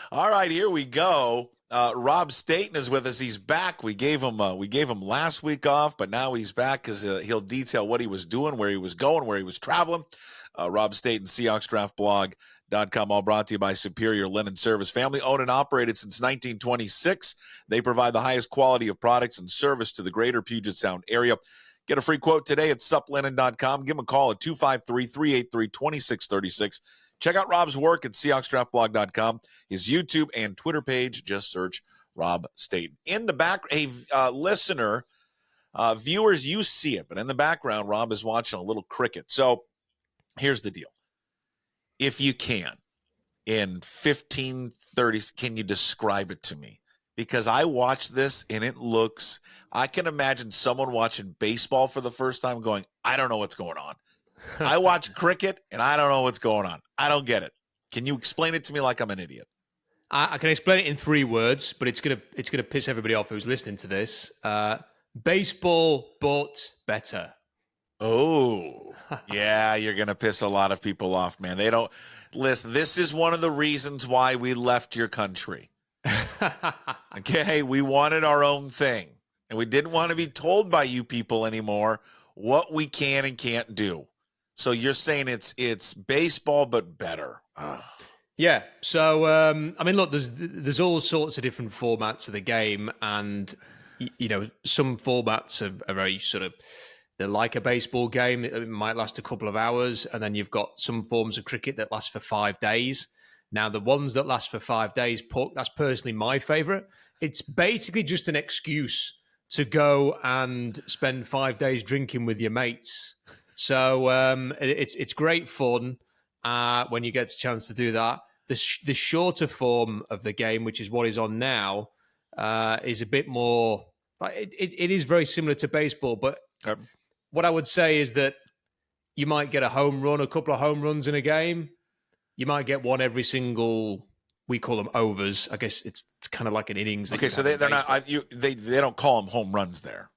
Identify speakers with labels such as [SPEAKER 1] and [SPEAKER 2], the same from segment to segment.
[SPEAKER 1] All right, here we go. Rob Staton is with us. He's back. We gave him last week off, but now he's back because he'll detail what he was doing, where he was going, where he was traveling. Rob Staton, SeahawksDraftBlog.com, all brought to you by Superior Linen Service. Family owned and operated since 1926. They provide the highest quality of products and service to the greater Puget Sound area. Get a free quote today at suplinen.com. Give him a call at 253-383-2636. Check out Rob's work at SeahawksDraftBlog.com. His YouTube and Twitter page, just search Rob Staton. In the back, listener, viewers, you see it, but in the background, Rob is watching a little cricket. So here's the deal. If you can, in 15, 30, can you describe it to me? Because I watched this and it looks, I can imagine someone watching baseball for the first time going, I don't know what's going on. I watch cricket and I don't know what's going on. I don't get it. Can you explain it to me like I'm an idiot?
[SPEAKER 2] I can explain it in 3 words, but it's gonna piss everybody off who's listening to this. Baseball, but better.
[SPEAKER 1] Oh, yeah, you're going to piss a lot of people off, man. They don't listen. This is one of the reasons why we left your country. Okay, we wanted our own thing, and we didn't want to be told by you people anymore what we can and can't do. So you're saying it's baseball, but better. Ugh.
[SPEAKER 2] Yeah. So, I mean, look, there's all sorts of different formats of the game, and some formats are very sort of, they're like a baseball game. It might last a couple of hours, and then you've got some forms of cricket that last for 5 days. Now, the ones that last for 5 days, that's personally my favorite. It's basically just an excuse to go and spend 5 days drinking with your mates. So it's great fun when you get a chance to do that. The shorter form of the game, which is what is on now, is a bit more. It is very similar to baseball, but what I would say is that you might get a couple of home runs in a game. You might get one every single. We call them overs. I guess it's kind of like an innings.
[SPEAKER 1] Okay, so they're not. They don't call them home runs there.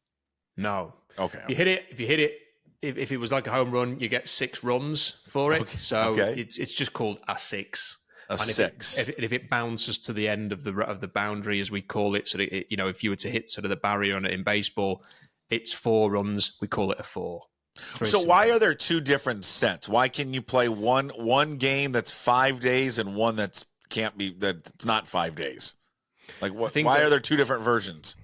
[SPEAKER 2] No.
[SPEAKER 1] Okay.
[SPEAKER 2] If you hit it. If it was like a home run, you get 6 runs for it. Okay. So it's just called a 6.
[SPEAKER 1] Six.
[SPEAKER 2] If it bounces to the end of the boundary, as we call it, so that if you were to hit sort of the barrier on it in baseball, it's 4 runs. We call it a 4.
[SPEAKER 1] So why are there 2 different sets? Why can you play one game that's 5 days and one that's not 5 days? Like why are there 2 different versions?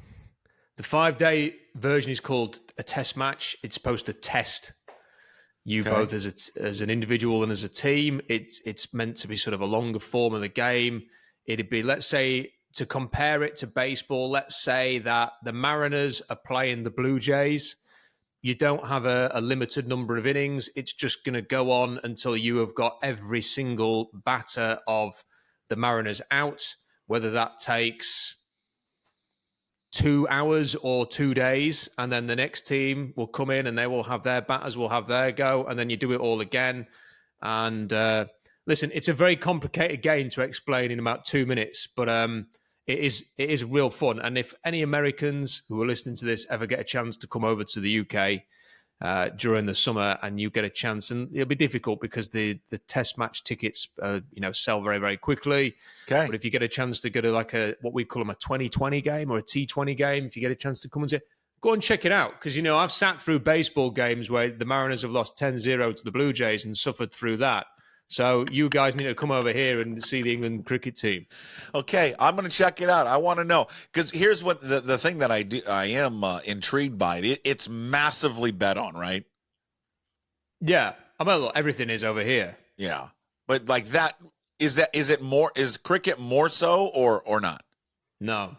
[SPEAKER 2] The 5-day version is called a test match. It's supposed to test you both as an individual and as a team. It's meant to be sort of a longer form of the game. It'd be, let's say, to compare it to baseball, let's say that the Mariners are playing the Blue Jays. You don't have a limited number of innings. It's just going to go on until you have got every single batter of the Mariners out, whether that takes 2 hours or 2 days, and then the next team will come in and they will have their batters, will have their go, and then you do it all again. And listen, it's a very complicated game to explain in about 2 minutes, but it is real fun. And if any Americans who are listening to this ever get a chance to come over to the UK during the summer, and you get a chance, and it'll be difficult because the test match tickets sell very, very quickly.
[SPEAKER 1] Okay.
[SPEAKER 2] But if you get a chance to go to like what we call them, a 2020 game or a T20 game, if you get a chance to come and go and check it out, because I've sat through baseball games where the Mariners have lost 10-0 to the Blue Jays and suffered through that. So you guys need to come over here and see the England cricket team.
[SPEAKER 1] Okay, I'm going to check it out. I want to know, because here's what the thing that I am intrigued by. It's massively bet on, right?
[SPEAKER 2] Yeah, I mean, look, everything is over here.
[SPEAKER 1] Yeah, but like that is cricket more so or not?
[SPEAKER 2] No,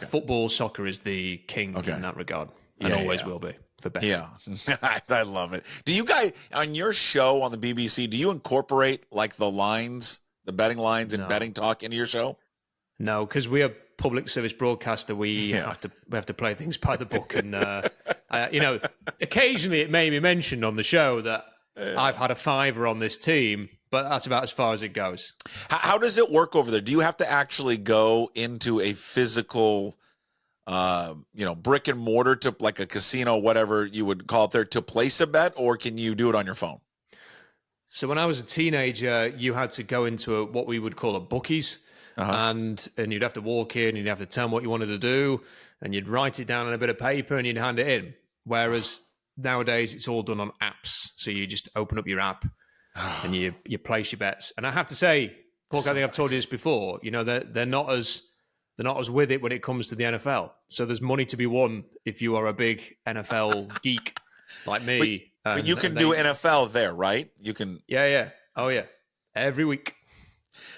[SPEAKER 2] football, soccer is the king in that regard, and always will be. For betting.
[SPEAKER 1] Yeah, I love it. Do you guys, on your show on the BBC, do you incorporate like the betting lines and betting talk into your show?
[SPEAKER 2] No, because we are public service broadcaster. We have to play things by the book, and occasionally it may be mentioned on the show that I've had a fiver on this team, but that's about as far as it goes.
[SPEAKER 1] How does it work over there? Do you have to actually go into a physical brick and mortar to like a casino, whatever you would call it there, to place a bet, or can you do it on your phone?
[SPEAKER 2] So when I was a teenager, you had to go into what we would call a bookies. and you'd have to walk in, and you'd have to tell them what you wanted to do, and you'd write it down on a bit of paper, and you'd hand it in. Whereas nowadays, it's all done on apps. So you just open up your app, and you place your bets. And I have to say, Paul, I think I've told you this before. You know, they're not as with it when it comes to the NFL. So there's money to be won if you are a big NFL geek like me.
[SPEAKER 1] But you can do NFL there, right? You can.
[SPEAKER 2] Yeah. Oh, yeah. Every week.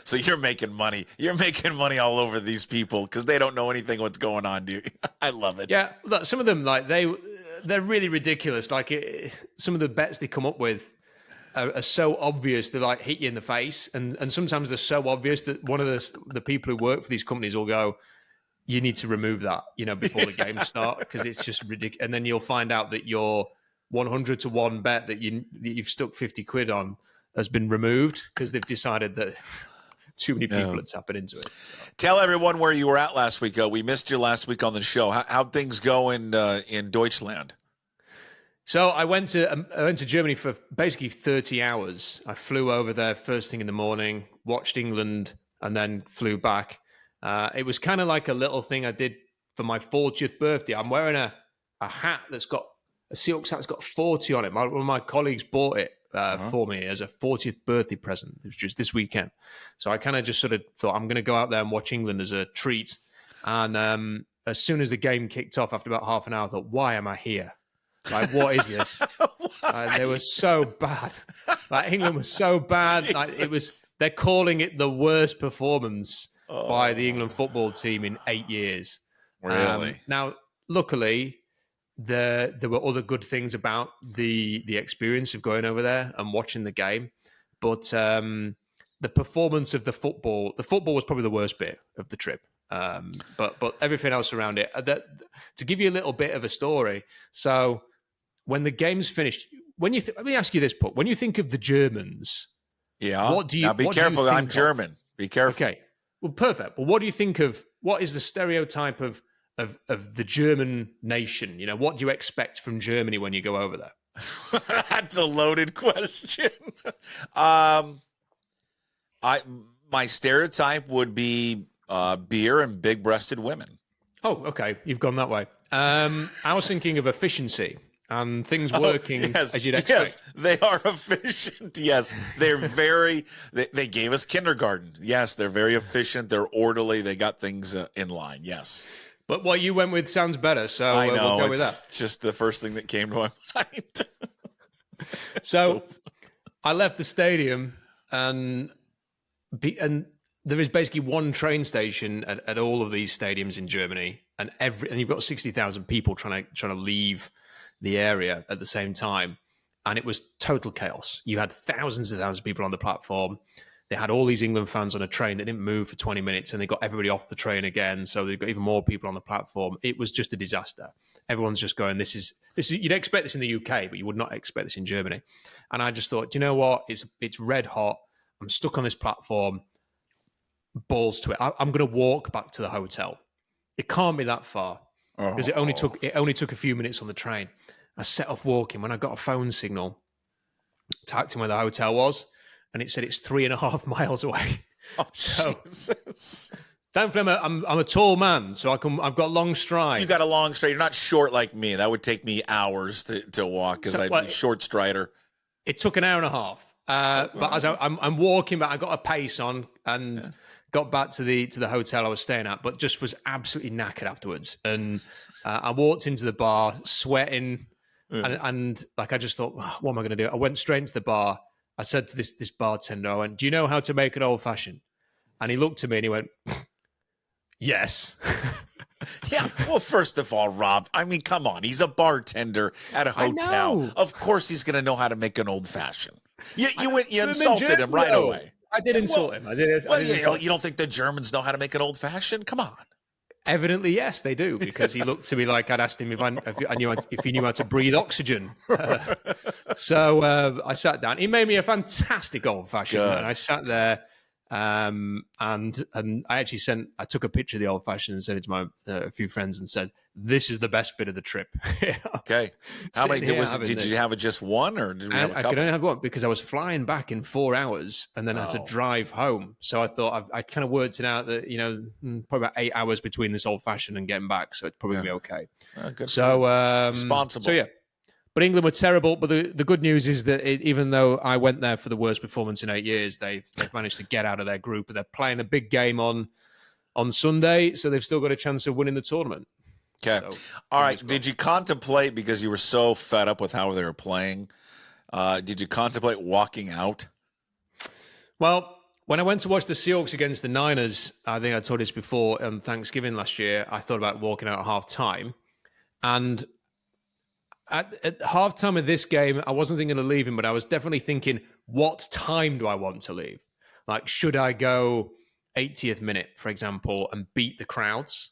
[SPEAKER 1] So you're making money. You're making money all over these people because they don't know anything what's going on, dude. I love it.
[SPEAKER 2] Yeah. Look, some of them, like, they're really ridiculous. Like, some of the bets they come up with are so obvious, they like hit you in the face. And sometimes they're so obvious that one of the people who work for these companies will go, you need to remove that, you know, before the games start, because it's just ridiculous. And then you'll find out that your 100 to 1 bet that you've stuck 50 quid on has been removed because they've decided that too many people are tapping into it. So.
[SPEAKER 1] Tell everyone where you were at last week. We missed you last week on the show. How'd things go in Deutschland?
[SPEAKER 2] So I went to Germany for basically 30 hours. I flew over there first thing in the morning, watched England, and then flew back. It was kind of like a little thing I did for my 40th birthday. I'm wearing a hat that's got a Seahawks hat that's got 40 on it. One of my colleagues bought it for me as a 40th birthday present. It was just this weekend. So I kind of just sort of thought, I'm going to go out there and watch England as a treat. And as soon as the game kicked off, after about half an hour, I thought, why am I here? Like, what is this? They were so bad. Like, England was so bad. Like, they're calling it the worst performance by the England football team in 8 years.
[SPEAKER 1] Really?
[SPEAKER 2] Now, luckily, there were other good things about the experience of going over there and watching the game. But the performance of the football was probably the worst bit of the trip. But everything else around it. To give you a little bit of a story, so when the game's finished, let me ask you this, Puck. When you think of the Germans, what do you?
[SPEAKER 1] Now be careful. I'm German. Be careful.
[SPEAKER 2] Okay. Well, perfect. But what do you think of? What is the stereotype of the German nation? You know, what do you expect from Germany when you go over there?
[SPEAKER 1] That's a loaded question. My stereotype would be beer and big-breasted women.
[SPEAKER 2] Oh, okay. You've gone that way. I was thinking of efficiency and things working as you'd expect.
[SPEAKER 1] Yes, they are efficient. Yes, they're very. They gave us kindergarten. Yes, they're very efficient. They're orderly. They got things in line. Yes.
[SPEAKER 2] But what you went with sounds better, so
[SPEAKER 1] I know,
[SPEAKER 2] we'll go with that.
[SPEAKER 1] It's just the first thing that came to my mind.
[SPEAKER 2] So I left the stadium, and there is basically one train station at all of these stadiums in Germany, and you've got 60,000 people trying to leave the area at the same time, and it was total chaos. You had thousands and thousands of people on the platform. They had all these England fans on a train that didn't move for 20 minutes, and they got everybody off the train again. So they've got even more people on the platform. It was just a disaster. Everyone's just going, this is. You'd expect this in the UK, but you would not expect this in Germany. And I just thought, do you know what? It's red hot. I'm stuck on this platform. Balls to it. I'm going to walk back to the hotel. It can't be that far because it only took a few minutes on the train. I set off walking. When I got a phone signal, typed in where the hotel was, and it said it's 3.5 miles away.
[SPEAKER 1] Oh, so, Jesus.
[SPEAKER 2] Thankfully, I'm a tall man, so I've got long stride.
[SPEAKER 1] You got a long stride. You're not short like me. That would take me hours to walk because I'd be short strider.
[SPEAKER 2] It took an hour and a half. But as I'm walking back, I got a pace on and got back to the hotel I was staying at, but just was absolutely knackered afterwards. And I walked into the bar, sweating, and like I just thought, what am I going to do? I went straight into the bar. I said to this bartender, I went, do you know how to make an old fashioned? And he looked at me and he went, yes.
[SPEAKER 1] Yeah. Well, first of all, Rob, I mean, come on. He's a bartender at a hotel. Of course he's going to know how to make an old fashioned. You insulted him right away.
[SPEAKER 2] I did insult him.
[SPEAKER 1] You don't think the Germans know how to make an old fashioned? Come on.
[SPEAKER 2] Evidently, yes, they do, because he looked to me like I'd asked him if he knew how to breathe oxygen. So I sat down. He made me a fantastic old-fashioned, and I sat there, And I actually took a picture of the old fashioned and sent it to my a few friends and said, "This is the best bit of the trip."
[SPEAKER 1] Okay. How many did you have? It just one, or did we have a couple?
[SPEAKER 2] I could only have one because I was flying back in 4 hours and then I had to drive home. So I thought I kind of worked it out that probably about 8 hours between this old fashioned and getting back, so it's probably gonna be okay.
[SPEAKER 1] Good
[SPEAKER 2] so
[SPEAKER 1] responsible.
[SPEAKER 2] So yeah. But England were terrible. But the good news is that even though I went there for the worst performance in 8 years, they've managed to get out of their group, and they're playing a big game on Sunday, so they've still got a chance of winning the tournament.
[SPEAKER 1] Okay.
[SPEAKER 2] So,
[SPEAKER 1] all right. Did you contemplate, because you were so fed up with how they were playing, did you contemplate walking out?
[SPEAKER 2] Well, when I went to watch the Seahawks against the Niners, I think I told this before on Thanksgiving last year, I thought about walking out at halftime. And at halftime of this game, I wasn't thinking of leaving, but I was definitely thinking, what time do I want to leave? Like, should I go 80th minute, for example, and beat the crowds?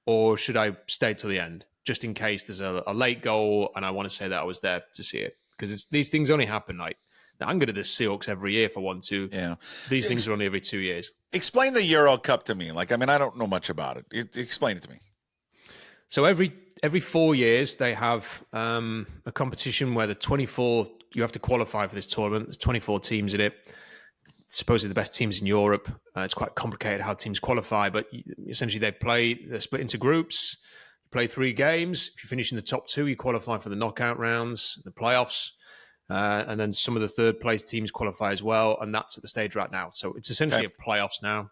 [SPEAKER 2] Or should I stay till the end, just in case there's a late goal and I want to say that I was there to see it? Because these things only happen like, I'm going to the Seahawks every year if I want to.
[SPEAKER 1] Yeah.
[SPEAKER 2] These things are only every 2 years.
[SPEAKER 1] Explain the Euro Cup to me. I don't know much about it. Explain it to me. So
[SPEAKER 2] every 4 years, they have a competition where you have to qualify for this tournament. There's 24 teams in it. Supposedly the best teams in Europe. It's quite complicated how teams qualify, but essentially they're split into groups. You play 3 games. If you finish in the top 2, you qualify for the knockout rounds, the playoffs. And then some of the third place teams qualify as well. And that's at the stage right now. So it's essentially a playoffs now.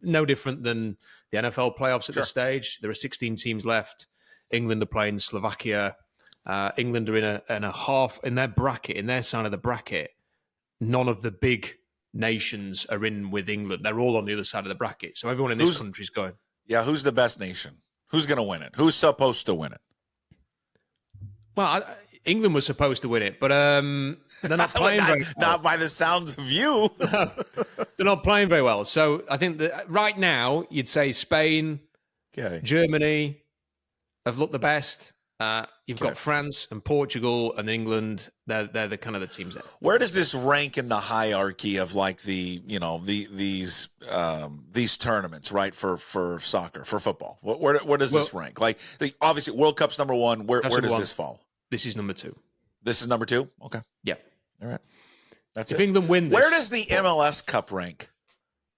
[SPEAKER 2] No different than the NFL playoffs at this stage. There are 16 teams left. England are playing Slovakia. England are in a half in their bracket, in their side of the bracket. None of the big nations are in with England. They're all on the other side of the bracket. So everyone in this country is going.
[SPEAKER 1] Yeah, who's the best nation? Who's going to win it? Who's supposed to win it?
[SPEAKER 2] Well, England was supposed to win it, but they're not playing very well.
[SPEAKER 1] Not by the sounds of you.
[SPEAKER 2] No, they're not playing very well. So I think that right now you'd say Spain, Germany have looked the best. You've got France and Portugal and England. They're the kind of the teams there.
[SPEAKER 1] Where does this rank in the hierarchy of these tournaments, right? For soccer, for football. Where does this rank? Obviously World Cup's number 1. Where does this fall?
[SPEAKER 2] This is number 2.
[SPEAKER 1] This is number 2? Okay.
[SPEAKER 2] Yeah.
[SPEAKER 1] All right.
[SPEAKER 2] If England win this,
[SPEAKER 1] where does the MLS Cup rank?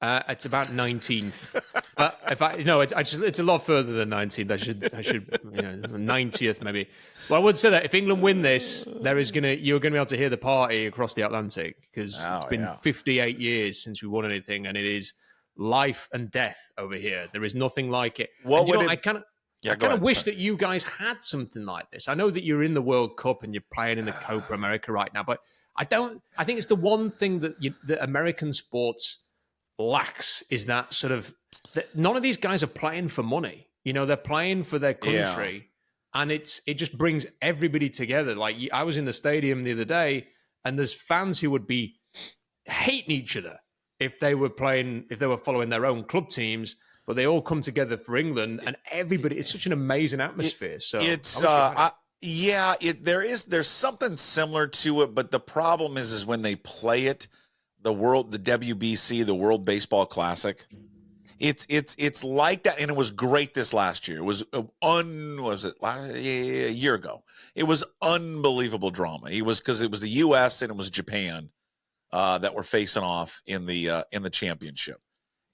[SPEAKER 2] It's about 19th. But it's a lot further than 19th. I should 90th maybe. Well, I would say that if England win this, you're gonna be able to hear the party across the Atlantic, because it's been 58 years since we won anything, and it is life and death over here. There is nothing like it. I kind of wish that you guys had something like this. I know that you're in the World Cup and you're playing in the Copa America right now, but I think it's the one thing that American sports lacks, is that sort of none of these guys are playing for money. They're playing for their country, and it just brings everybody together. Like, I was in the stadium the other day, and there's fans who would be hating each other if they were following their own club teams. But they all come together for England, and everybody. It's such an amazing atmosphere.
[SPEAKER 1] There's something similar to it, but the problem is when they play it, the WBC, the World Baseball Classic. It's like that, and it was great this last year. It was a year ago. It was unbelievable drama. Because it was the U.S. and it was Japan that were facing off in the championship.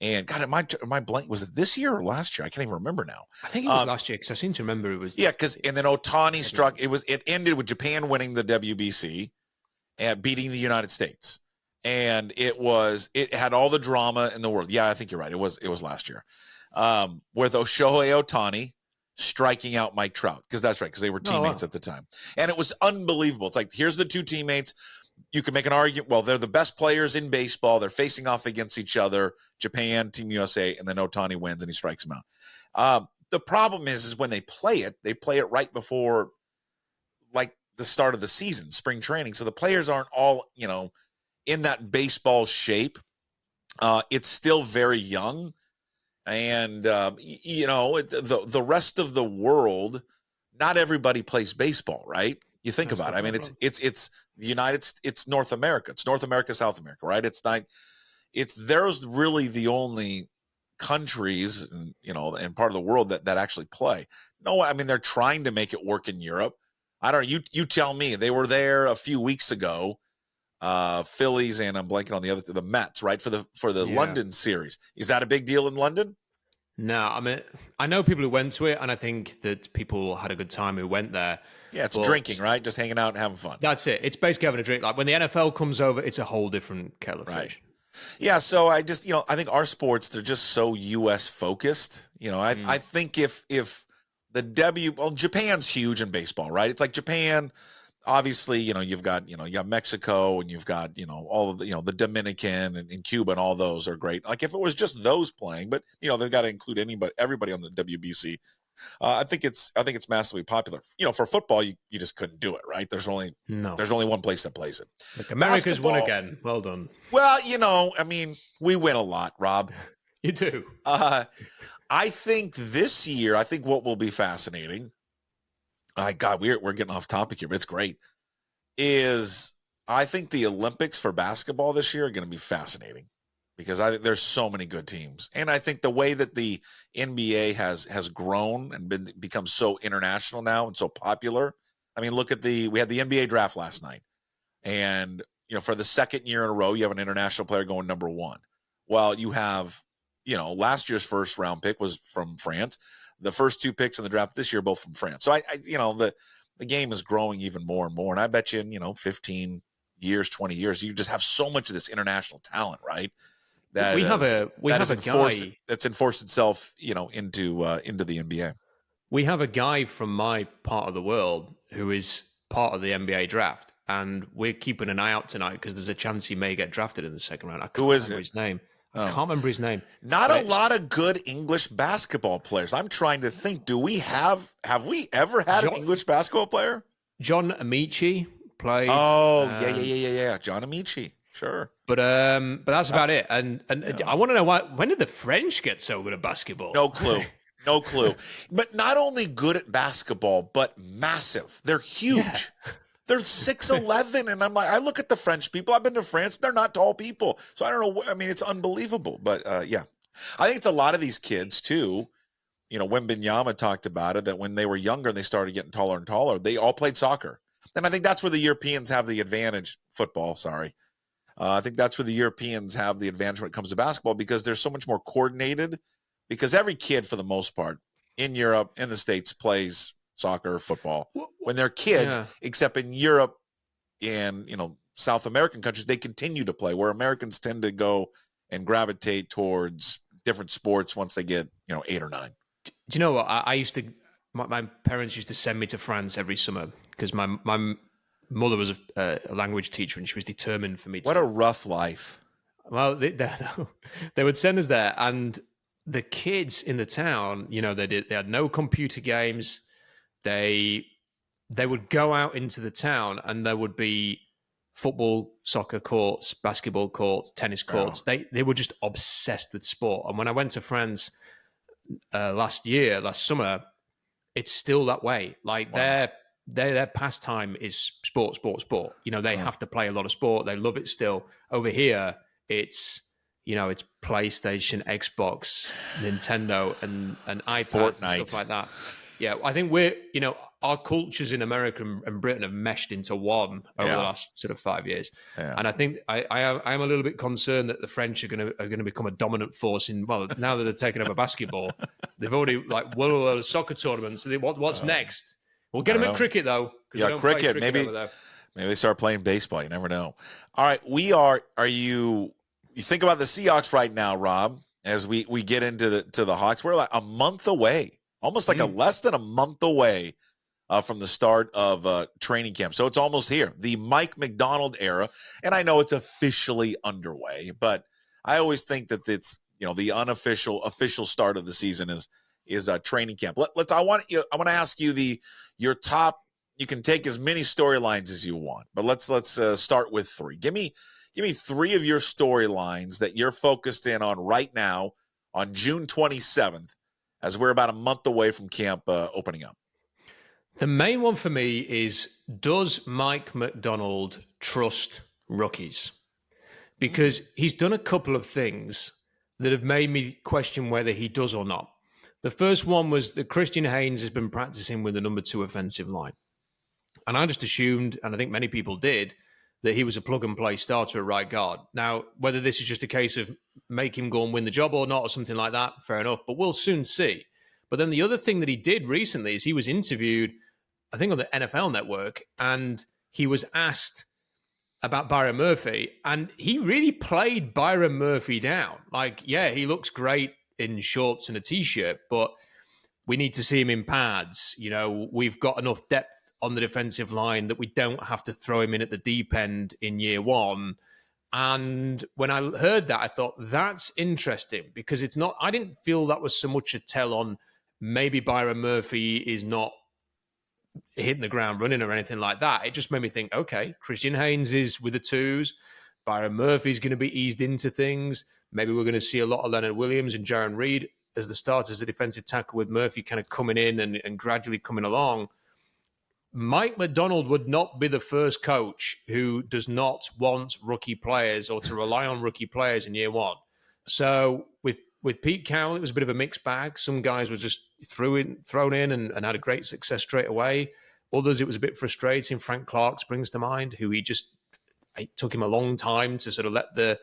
[SPEAKER 1] And God, am I blank? Was it this year or last year? I can't even remember now.
[SPEAKER 2] I think it was last year, because I seem to remember it was.
[SPEAKER 1] Yeah, and then Ohtani struck. It ended with Japan winning the WBC and beating the United States. And it had all the drama in the world. Yeah, I think you're right. It was last year. With Shohei Ohtani striking out Mike Trout, because that's right, because they were teammates at the time. And it was unbelievable. It's like, here's the two teammates. You can make an argument, well, they're the best players in baseball. They're facing off against each other, Japan, Team USA, and then Ohtani wins and he strikes them out. The problem is when they play it right before the start of the season, spring training. So the players aren't all, in that baseball shape. It's still very young. And, the rest of the world, not everybody plays baseball, right? You think about it. I mean, it's the United States, it's North America. It's North America, South America, right? It's not, there's really the only countries, and part of the world that actually play. No, I mean, they're trying to make it work in Europe. I don't know. You tell me. They were there a few weeks ago, Phillies, and I'm blanking on the Mets, right? For the London series. Is that a big deal in London?
[SPEAKER 2] No, I mean, I know people who went to it, and I think that people had a good time who went there.
[SPEAKER 1] Yeah, it's drinking, right? Just hanging out and having fun.
[SPEAKER 2] That's it. It's basically having a drink. Like when the NFL comes over, it's a whole different kettle of fish.
[SPEAKER 1] Yeah, so I just, I think our sports, they're just so U.S. focused. I think if Japan's huge in baseball, right? It's like Japan, obviously, you've got Mexico, and you've got, all of the, the Dominican and Cuba, and all those are great. Like if it was just those playing, but they've got to include everybody on the WBC. I think it's massively popular. For football, you just couldn't do it, right? There's only one place that plays it.
[SPEAKER 2] Look, America's won again. Well done.
[SPEAKER 1] Well, I mean, we win a lot, Rob.
[SPEAKER 2] You do.
[SPEAKER 1] I think this year, what will be fascinating. God, we're getting off topic here, but it's great. I think the Olympics for basketball this year are going to be fascinating. Because I think there's so many good teams. And I think the way that the NBA has grown and become so international now and so popular. I mean, we had the NBA draft last night. And, for the second year in a row, you have an international player going number one. Well, you have, last year's first round pick was from France. The first two picks in the draft this year, both from France. So the game is growing even more and more. And I bet you, 15 years, 20 years, you just have so much of this international talent, right? We have a guy that's enforced itself, into the NBA.
[SPEAKER 2] We have a guy from my part of the world who is part of the NBA draft, and we're keeping an eye out tonight because there's a chance he may get drafted in the second round. I can't remember his name. I can't remember his name.
[SPEAKER 1] Not a lot of good English basketball players. I'm trying to think. Have we ever had an English basketball player?
[SPEAKER 2] John Amici played.
[SPEAKER 1] Oh, yeah. John Amici. Sure.
[SPEAKER 2] But that's about it. And I want to know when did the French get so good at basketball?
[SPEAKER 1] No clue. No clue. But not only good at basketball, but massive. They're huge. Yeah. They're 6'11", and I'm like, I look at the French people. I've been to France. They're not tall people. So I don't know. I mean, it's unbelievable. But yeah, I think it's a lot of these kids too. Wembanyama talked about it, that when they were younger and they started getting taller and taller, they all played soccer. And I think that's where the Europeans have the advantage. Football, sorry. I think that's where the Europeans have the advantage when it comes to basketball, because they're so much more coordinated, because every kid, for the most part, in Europe, in the States, plays soccer, football when they're kids, except in Europe and, South American countries, they continue to play, where Americans tend to go and gravitate towards different sports once they get, 8 or 9.
[SPEAKER 2] Do you know what? I used to, my parents used to send me to France every summer because my mother was a language teacher, and she was determined for me to.
[SPEAKER 1] What a rough life.
[SPEAKER 2] Well, they would send us there, and the kids in the town, they had no computer games. They would go out into the town, and there would be football, soccer courts, basketball courts, tennis courts. Oh. They were just obsessed with sport. And when I went to France last summer, it's still that way. Like their pastime is sport. They have to play a lot of sport. They love it still. Over here, it's PlayStation, Xbox, Nintendo, and iPads
[SPEAKER 1] Fortnite.
[SPEAKER 2] And stuff like that. Yeah, I think our cultures in America and Britain have meshed into one over the last sort of 5 years. Yeah. And I think I am a little bit concerned that the French are going to become a dominant force now that they're taking over basketball. They've already won a lot of soccer tournaments. So what's next? We'll get them at cricket, though.
[SPEAKER 1] Yeah, cricket. Maybe they start playing baseball. You never know. All right, you think about the Seahawks right now, Rob, as we get into the Hawks. We're like a month away, almost like less than a month away from the start of training camp. So it's almost here, the Mike Macdonald era. And I know it's officially underway, but I always think that it's, the official start of the season is training camp. I want to ask you your top. You can take as many storylines as you want, but let's start with 3. Give me 3 of your storylines that you're focused in on right now on June 27th, as we're about a month away from camp opening up.
[SPEAKER 2] The main one for me is, does Mike Macdonald trust rookies? because he's done a couple of things that have made me question whether he does or not. The first one was that Christian Haynes has been practicing with the number 2 offensive line. And I just assumed, and I think many people did, that he was a plug-and-play starter at right guard. Now, whether this is just a case of make him go and win the job or not, or something like that, fair enough, but we'll soon see. But then the other thing that he did recently is he was interviewed, I think on the NFL Network, and he was asked about Byron Murphy, and he really played Byron Murphy down. Like, yeah, he looks great in shorts and a T-shirt, but we need to see him in pads. You know, we've got enough depth on the defensive line that we don't have to throw him in at the deep end in year one. And when I heard that, I thought, that's interesting, because it's not, I didn't feel that was so much a tell on maybe Byron Murphy is not hitting the ground running or anything like that. It just made me think, okay, Christian Haynes is with the 2s. Byron Murphy's going to be eased into things. Maybe we're going to see a lot of Leonard Williams and Jaron Reed as the starters, the defensive tackle, with Murphy kind of coming in and gradually coming along. Mike McDonald would not be the first coach who does not want rookie players or to rely on rookie players in year one. So with Pete Carroll, it was a bit of a mixed bag. Some guys were just thrown in and had a great success straight away. Others, it was a bit frustrating. Frank Clark springs to mind, who it took him a long time to sort of let the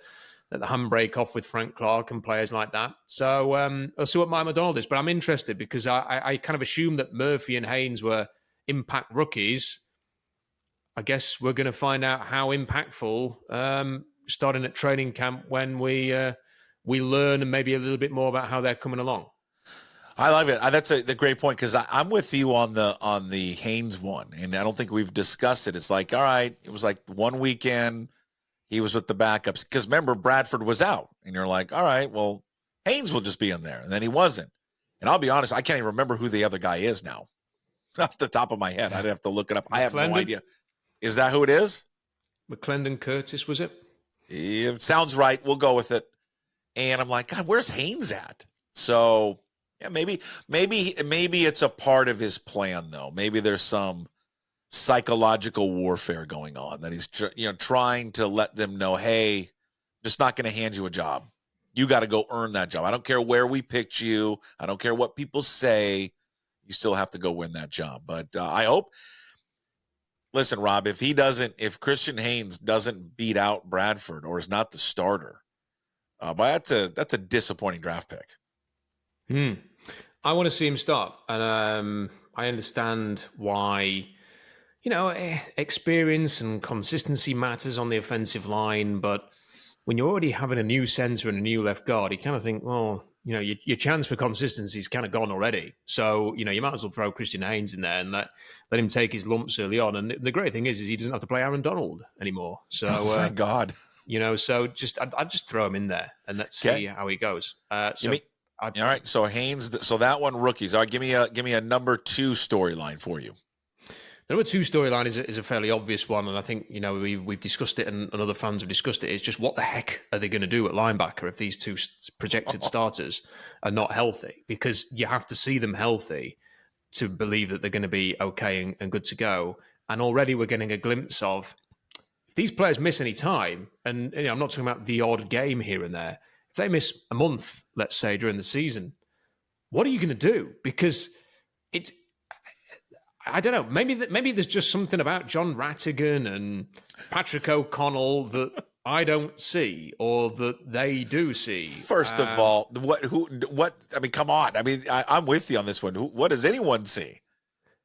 [SPEAKER 2] handbrake off with Frank Clark and players like that. So I'll see what Mike McDonald is. But I'm interested, because I kind of assumed that Murphy and Haynes were impact rookies. I guess we're going to find out how impactful starting at training camp when we learn and maybe a little bit more about how they're coming along.
[SPEAKER 1] I love it. That's the great point, because I'm with you on the Haynes one, and I don't think we've discussed it. It's like, all right, it was like one weekend he was with the backups, because remember, Bradford was out, and you're like, all right, well, Haynes will just be in there, and then he wasn't. And I'll be honest, I can't even remember who the other guy is now. Off the top of my head, I'd have to look it up. I have no idea. Is that who it is?
[SPEAKER 2] McClendon Curtis, was it?
[SPEAKER 1] It sounds right. We'll go with it. And I'm like, God, where's Haynes at? So yeah, maybe it's a part of his plan, though. Maybe there's some psychological warfare going on that he's trying to let them know, hey, I'm just not going to hand you a job. You got to go earn that job. I don't care where we picked you. I don't care what people say. You still have to go win that job. But I hope, listen, Rob, if Christian Haynes doesn't beat out Bradford or is not the starter, but that's a disappointing draft pick.
[SPEAKER 2] I want to see him start. And I understand why, experience and consistency matters on the offensive line. But when you're already having a new center and a new left guard, you kind of think, well, your chance for consistency is kind of gone already. So, you might as well throw Christian Haynes in there and let him take his lumps early on. And the great thing is he doesn't have to play Aaron Donald anymore. So,
[SPEAKER 1] thank God.
[SPEAKER 2] So I'd just throw him in there and let's see how he goes.
[SPEAKER 1] All right. So Haynes, so that one, rookies. All right, give me a number 2 storyline for you.
[SPEAKER 2] The number 2 storyline is a fairly obvious one, and I think we've discussed it, and other fans have discussed it. It's just, what the heck are they going to do at linebacker if these 2 projected starters are not healthy? Because you have to see them healthy to believe that they're going to be okay and good to go. And already we're getting a glimpse of, if these players miss any time, and I'm not talking about the odd game here and there, if they miss a month, let's say, during the season, what are you going to do? Because I don't know. Maybe there's just something about John Rattigan and Patrick O'Connell that I don't see, or that they do see.
[SPEAKER 1] First of all, what? I mean, come on. I mean, I'm with you on this one. What does anyone see?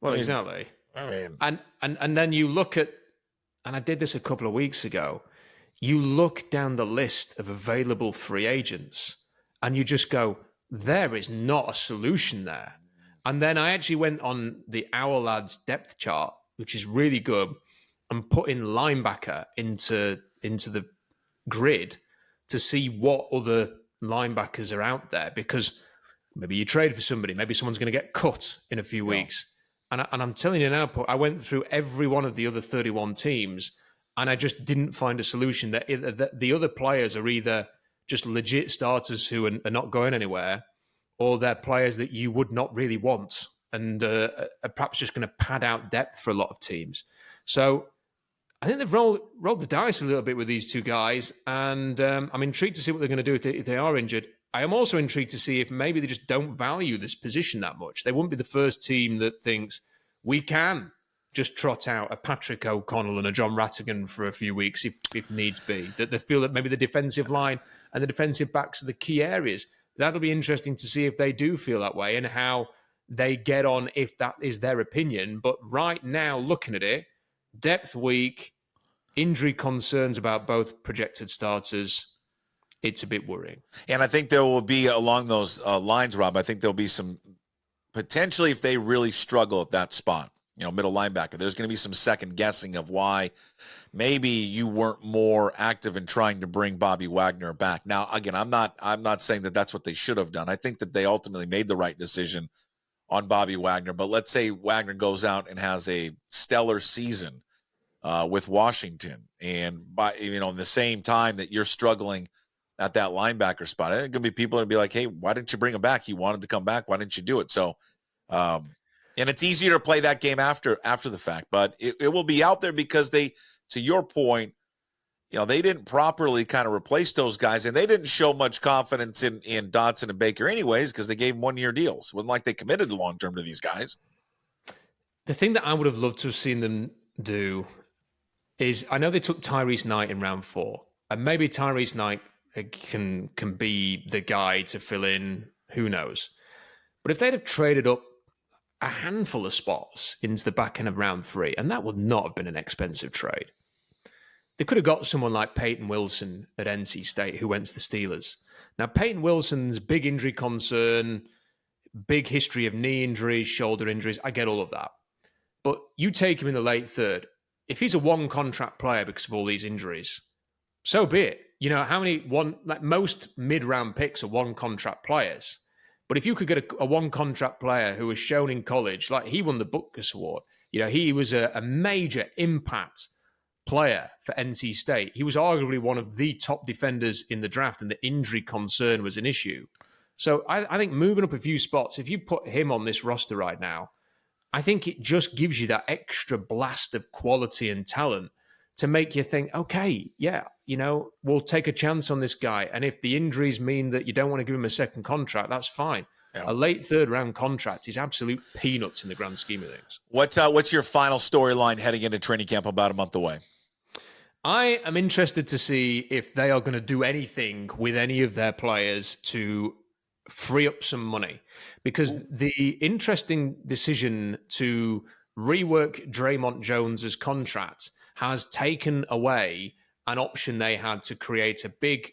[SPEAKER 2] Well, exactly. And then you look at, and I did this a couple of weeks ago. You look down the list of available free agents, and you just go, there is not a solution there. And then I actually went on the Our Lads depth chart, which is really good, and put in linebacker into the grid to see what other linebackers are out there, because maybe you trade for somebody, maybe someone's going to get cut in a few weeks. And I'm telling you now, I went through every one of the other 31 teams, and I just didn't find a solution. That the other players are either just legit starters who are not going anywhere, or they're players that you would not really want, and are perhaps just going to pad out depth for a lot of teams. So I think they've rolled the dice a little bit with these two guys, and I'm intrigued to see what they're going to do if they are injured. I am also intrigued to see if maybe they just don't value this position that much. They wouldn't be the first team that thinks we can just trot out a Patrick O'Connell and a John Rattigan for a few weeks if needs be. That they feel that maybe the defensive line and the defensive backs are the key areas. That'll be interesting to see if they do feel that way and how they get on if that is their opinion. But right now, looking at it, depth weak, injury concerns about both projected starters, it's a bit worrying.
[SPEAKER 1] And I think there will be, along those lines, Rob, I think there'll be some, potentially if they really struggle at that spot, middle linebacker, there's going to be some second guessing of why maybe you weren't more active in trying to bring Bobby Wagner back. Now, again, I'm not saying that that's what they should have done. I think that they ultimately made the right decision on Bobby Wagner. But let's say Wagner goes out and has a stellar season with Washington, and in the same time that you're struggling at that linebacker spot, I think going to be people that be like, hey, why didn't you bring him back? He wanted to come back. Why didn't you do it? So, and it's easier to play that game after the fact, but it will be out there because they, to your point, they didn't properly kind of replace those guys, and they didn't show much confidence in Dotson and Baker anyways because they gave them 1-year deals. It wasn't like they committed long-term to these guys.
[SPEAKER 2] The thing that I would have loved to have seen them do is, I know they took Tyrese Knight in round 4, and maybe Tyrese Knight can be the guy to fill in, who knows. But if they'd have traded up a handful of spots into the back end of round 3, and that would not have been an expensive trade. They could have got someone like Peyton Wilson at NC State, who went to the Steelers. Now, Peyton Wilson's big injury concern, big history of knee injuries, shoulder injuries, I get all of that. But you take him in the late 3rd, if he's a one-contract player because of all these injuries, so be it. Most mid-round picks are one-contract players. But if you could get a one-contract player who was shown in college, like he won the Butkus Award, he was a major impact player for NC State. He was arguably one of the top defenders in the draft, and the injury concern was an issue. So I think moving up a few spots, if you put him on this roster right now, I think it just gives you that extra blast of quality and talent to make you think, okay, yeah, we'll take a chance on this guy. And if the injuries mean that you don't want to give him a second contract, that's fine. Yeah. A late 3rd round contract is absolute peanuts in the grand scheme of things.
[SPEAKER 1] What's your final storyline heading into training camp about a month away?
[SPEAKER 2] I am interested to see if they are going to do anything with any of their players to free up some money, because the interesting decision to rework Draymond Jones's contract has taken away an option they had to create a big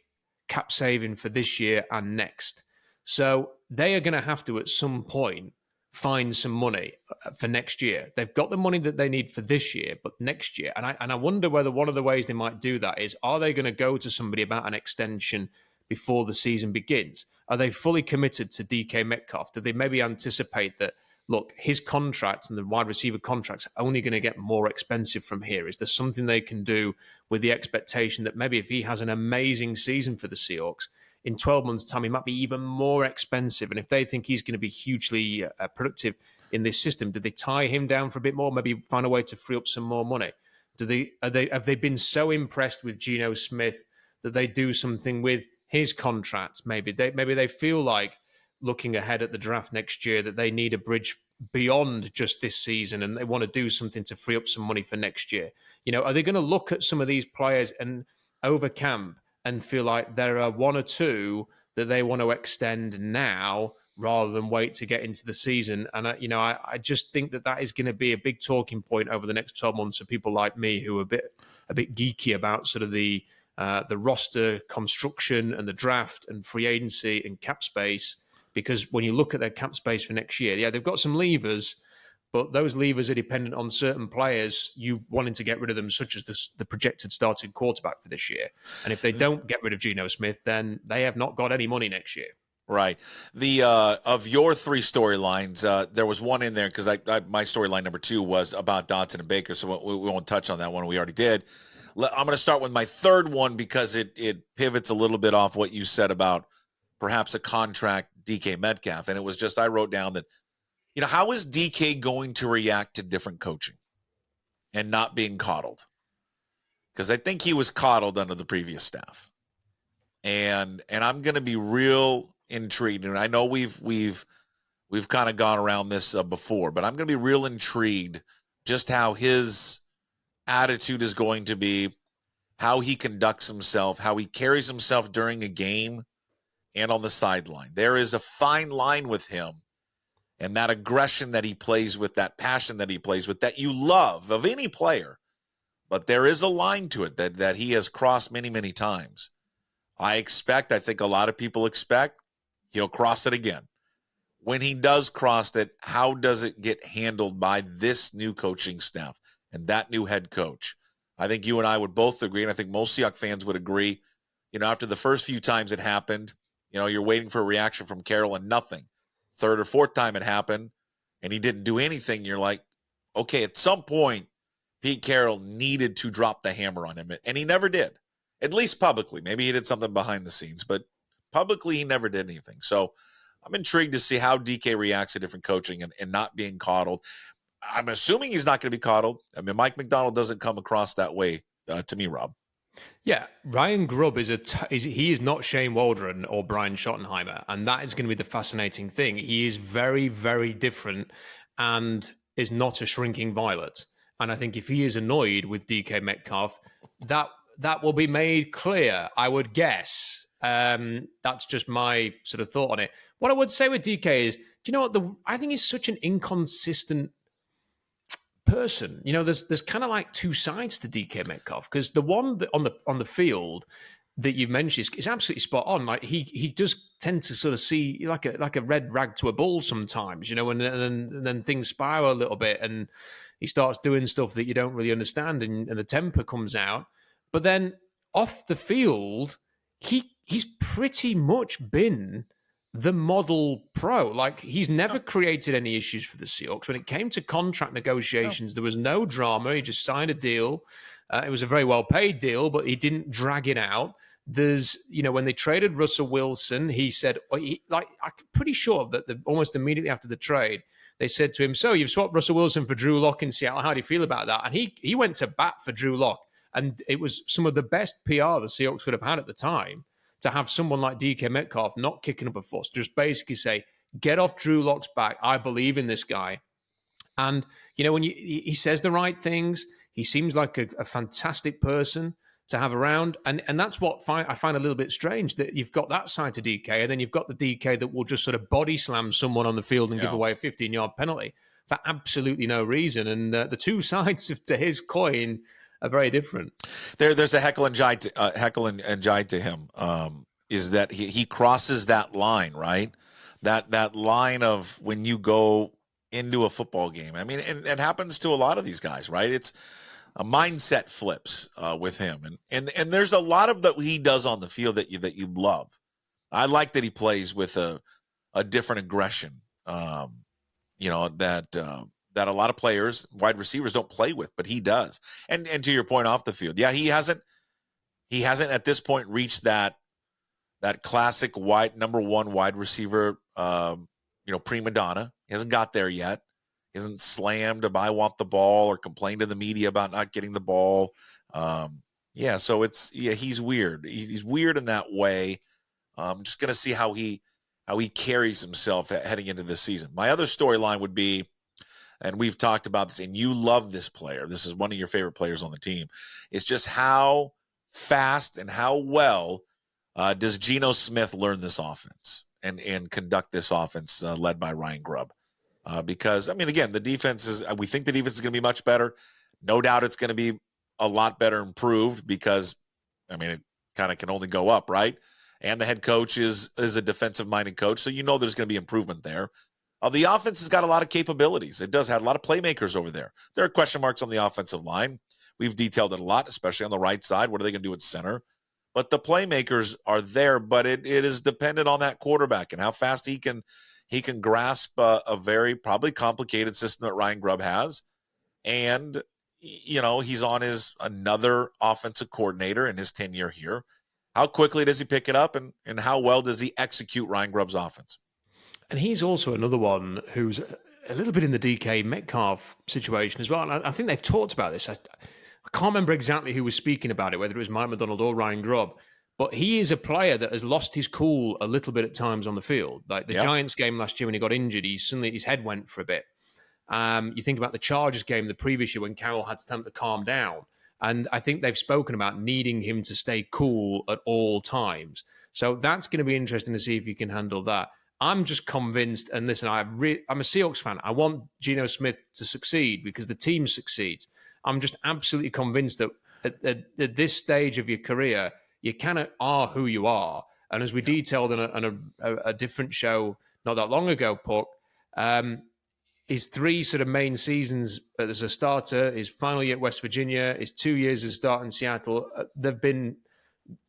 [SPEAKER 2] cap saving for this year and next. So they are going to have to, at some point, find some money for next year. They've got the money that they need for this year, but next year. And I wonder whether one of the ways they might do that is, are they going to go to somebody about an extension before the season begins? Are they fully committed to DK Metcalf? Do they maybe anticipate that, look, his contract and the wide receiver contracts are only going to get more expensive from here? Is there something they can do with the expectation that maybe if he has an amazing season for the Seahawks, in 12 months' time, he might be even more expensive? And if they think he's going to be hugely productive in this system, do they tie him down for a bit more? Maybe find a way to free up some more money? Have they been so impressed with Gino Smith that they do something with his contract? Maybe they feel like, looking ahead at the draft next year, that they need a bridge beyond just this season and they want to do something to free up some money for next year. Are they going to look at some of these players and over camp and feel like there are one or two that they want to extend now rather than wait to get into the season? And I just think that is going to be a big talking point over the next 12 months for people like me who are a bit geeky about sort of the roster construction and the draft and free agency and cap space. Because when you look at their cap space for next year, yeah, they've got some levers, but those levers are dependent on certain players you wanting to get rid of them, such as the projected starting quarterback for this year. And if they don't get rid of Geno Smith, then they have not got any money next year.
[SPEAKER 1] Right. The of your 3 storylines, there was one in there because my storyline number 2 was about Dotson and Baker, so we won't touch on that one. We already did. I'm going to start with my third one because it pivots a little bit off what you said about perhaps a contract DK Metcalf. And it was just, I wrote down that, how is DK going to react to different coaching and not being coddled? because I think he was coddled under the previous staff. And I'm going to be real intrigued. And I know we've kind of gone around this before, but I'm going to be real intrigued just how his attitude is going to be, how he conducts himself, how he carries himself during a game and on the sideline. There is a fine line with him, and that aggression that he plays with, that passion that he plays with, that you love of any player. But there is a line to it that he has crossed many, many times. I think a lot of people expect he'll cross it again. When he does cross it, how does it get handled by this new coaching staff and that new head coach? I think you and I would both agree, and I think most Seahawks fans would agree, after the first few times it happened, you're waiting for a reaction from Carroll and nothing. Third or fourth time it happened and he didn't do anything. You're like, okay, at some point, Pete Carroll needed to drop the hammer on him, and he never did, at least publicly. Maybe he did something behind the scenes, but publicly he never did anything. So I'm intrigued to see how DK reacts to different coaching and not being coddled. I'm assuming he's not going to be coddled. I mean, Mike McDonald doesn't come across that way to me, Rob.
[SPEAKER 2] Yeah, Ryan Grubb he is not Shane Waldron or Brian Schottenheimer, and that is going to be the fascinating thing. He is very, very different and is not a shrinking violet. And I think if he is annoyed with DK Metcalf, that will be made clear, I would guess. That's just my sort of thought on it. What I would say with DK is, do you know what? I think he's such an inconsistent person. There's kind of like two sides to DK Metcalf, because the one that on the field that you mentioned is absolutely spot on. Like he does tend to sort of see like a red rag to a bull sometimes, and then things spiral a little bit, and he starts doing stuff that you don't really understand, and the temper comes out. But then off the field, he's pretty much been the model pro. Like, he's never created any issues for the Seahawks. When it came to contract negotiations, there was no drama. He just signed a deal. It was a very well-paid deal, but he didn't drag it out. There's, when they traded Russell Wilson, he said, I'm pretty sure that almost immediately after the trade, they said to him, so you've swapped Russell Wilson for Drew Lock in Seattle. How do you feel about that? And he went to bat for Drew Lock. And it was some of the best PR the Seahawks would have had at the time, to have someone like DK Metcalf not kicking up a fuss, just basically say, get off Drew Lock's back. I believe in this guy. And, when he says the right things, he seems like a fantastic person to have around. And that's what I find a little bit strange, that you've got that side to DK, and then you've got the DK that will just sort of body slam someone on the field and give away a 15-yard penalty for absolutely no reason. And the two sides to his coin are very different.
[SPEAKER 1] There's a heckle and jibe to him. Is that he crosses that line, right? That line of when you go into a football game. I mean, and it happens to a lot of these guys, right? It's a mindset flips with him, and there's a lot of that he does on the field that you love. I like that he plays with a different aggression. That a lot of players, wide receivers, don't play with, but he does. And to your point off the field, yeah, he hasn't at this point reached that classic number one wide receiver, prima donna. He hasn't got there yet. He hasn't slammed I want the ball or complained to the media about not getting the ball. So he's weird. He's weird in that way. I'm just gonna see how he carries himself heading into this season. My other storyline would be, and we've talked about this, and you love this player. This is one of your favorite players on the team. It's just how fast and how well does Gino Smith learn this offense and conduct this offense led by Ryan Grubb? Because, I mean, again, the defense we think the defense is going to be much better. No doubt it's going to be a lot better improved because, I mean, it kind of can only go up, right? And the head coach is a defensive-minded coach, so there's going to be improvement there. The offense has got a lot of capabilities. It does have a lot of playmakers over there. There are question marks on the offensive line. We've detailed it a lot, especially on the right side. What are they going to do at center? But the playmakers are there, but it is dependent on that quarterback and how fast he can grasp a very probably complicated system that Ryan Grubb has. And, he's on another offensive coordinator in his tenure here. How quickly does he pick it up, and how well does he execute Ryan Grubb's offense?
[SPEAKER 2] And he's also another one who's a little bit in the DK Metcalf situation as well. And I think they've talked about this. I can't remember exactly who was speaking about it, whether it was Mike McDonald or Ryan Grubb, but he is a player that has lost his cool a little bit at times on the field. Like the Giants game last year when he got injured, his head went for a bit. You think about the Chargers game the previous year when Carroll had time to calm down. And I think they've spoken about needing him to stay cool at all times. So that's going to be interesting to see if he can handle that. I'm just convinced, and listen, I'm a Seahawks fan. I want Gino Smith to succeed because the team succeeds. I'm just absolutely convinced that at this stage of your career, you kind of are who you are. And as we detailed on a different show not that long ago, Puck, his 3 sort of main seasons as a starter, his final year at West Virginia, his 2 years as a starter in Seattle, they've been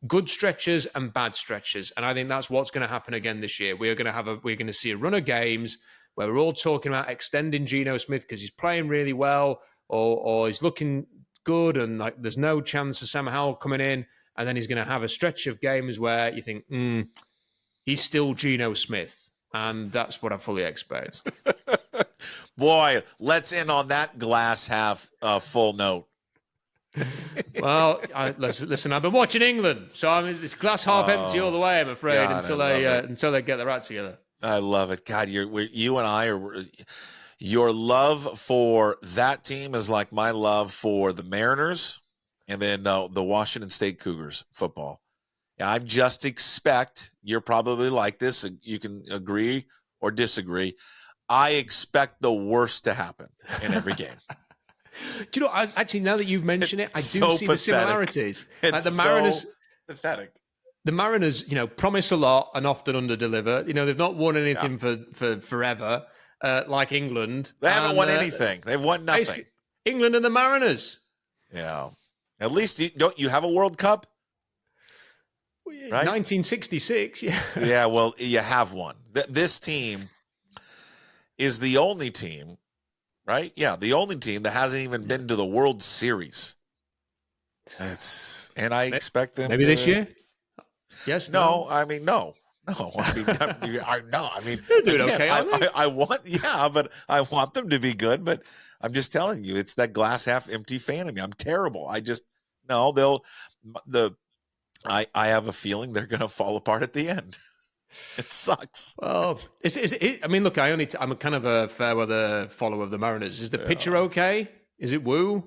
[SPEAKER 2] good stretches and bad stretches. And I think that's what's going to happen again this year. We're going to see a run of games where we're all talking about extending Geno Smith because he's playing really well or he's looking good and like there's no chance of Sam Howell coming in. And then he's going to have a stretch of games where you think, he's still Geno Smith. And that's what I fully expect.
[SPEAKER 1] Boy, let's end on that glass half full note.
[SPEAKER 2] Well, listen, I've been watching England, so it's glass half empty all the way, I'm afraid,
[SPEAKER 1] God,
[SPEAKER 2] until they get their act together.
[SPEAKER 1] I love it. God, you and I are. Your love for that team is like my love for the Mariners and then the Washington State Cougars football. I just expect, you're probably like this, you can agree or disagree, I expect the worst to happen in every game.
[SPEAKER 2] Do you know, actually, now that you've mentioned it, I do
[SPEAKER 1] so
[SPEAKER 2] see
[SPEAKER 1] pathetic.
[SPEAKER 2] The similarities.
[SPEAKER 1] It's
[SPEAKER 2] like the Mariners,
[SPEAKER 1] so pathetic.
[SPEAKER 2] The Mariners, promise a lot and often underdeliver. They've not won anything for forever, like England.
[SPEAKER 1] They haven't won anything. They've won nothing.
[SPEAKER 2] England and the Mariners.
[SPEAKER 1] Yeah. At least, don't you have a World Cup?
[SPEAKER 2] Right? 1966, yeah.
[SPEAKER 1] Yeah, well, you have one. This team is the only team, right? Yeah, the only team that hasn't even been to the World Series. And I expect them
[SPEAKER 2] maybe this year? Yes,
[SPEAKER 1] no. I mean, no. No, I mean, no. I mean,
[SPEAKER 2] they're doing okay.
[SPEAKER 1] But I want them to be good. But I'm just telling you, it's that glass half empty fan of me. I'm terrible. I have a feeling they're going to fall apart at the end. It sucks.
[SPEAKER 2] Well, I mean, look, I'm a kind of a fair weather follower of the Mariners. Is the pitcher okay? Is it Wu?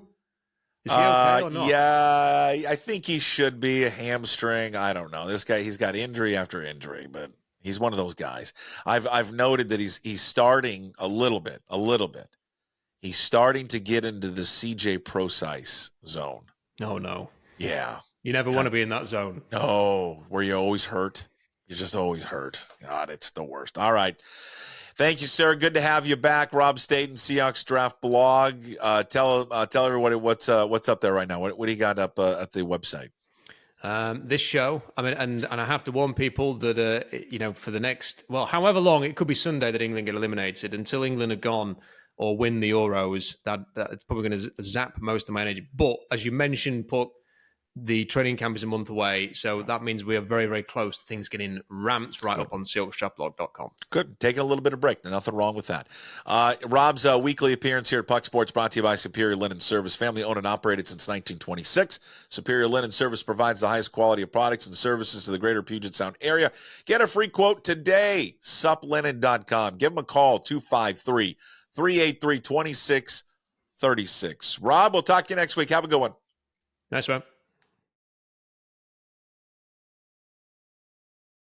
[SPEAKER 2] Is he okay or not?
[SPEAKER 1] Yeah, I think he should be. A hamstring. I don't know. This guy, he's got injury after injury, but he's one of those guys. I've noted that he's starting a little bit. He's starting to get into the CJ Procise zone.
[SPEAKER 2] No.
[SPEAKER 1] Yeah.
[SPEAKER 2] You never want to be in that zone.
[SPEAKER 1] No, where you always hurt. You're just always hurt. God, it's the worst. All right. Thank you, sir. Good to have you back. Rob Staton, Seahawks Draft Blog. Tell everybody what's up there right now. What do you got up at the website?
[SPEAKER 2] This show, I mean, and I have to warn people that, for the next, however long, it could be Sunday that England get eliminated. Until England are gone or win the Euros, that it's probably going to zap most of my energy. But as you mentioned, the training camp is a month away, so that means we are very, very close to things getting ramped right up on SeahawksDraftBlog.com.
[SPEAKER 1] Good. Taking a little bit of break. Nothing wrong with that. Rob's weekly appearance here at Puck Sports brought to you by Superior Linen Service. Family owned and operated since 1926. Superior Linen Service provides the highest quality of products and services to the greater Puget Sound area. Get a free quote today. suplinen.com. Give them a call, 253-383-2636. Rob, we'll talk to you next week. Have a good one.
[SPEAKER 2] Nice one.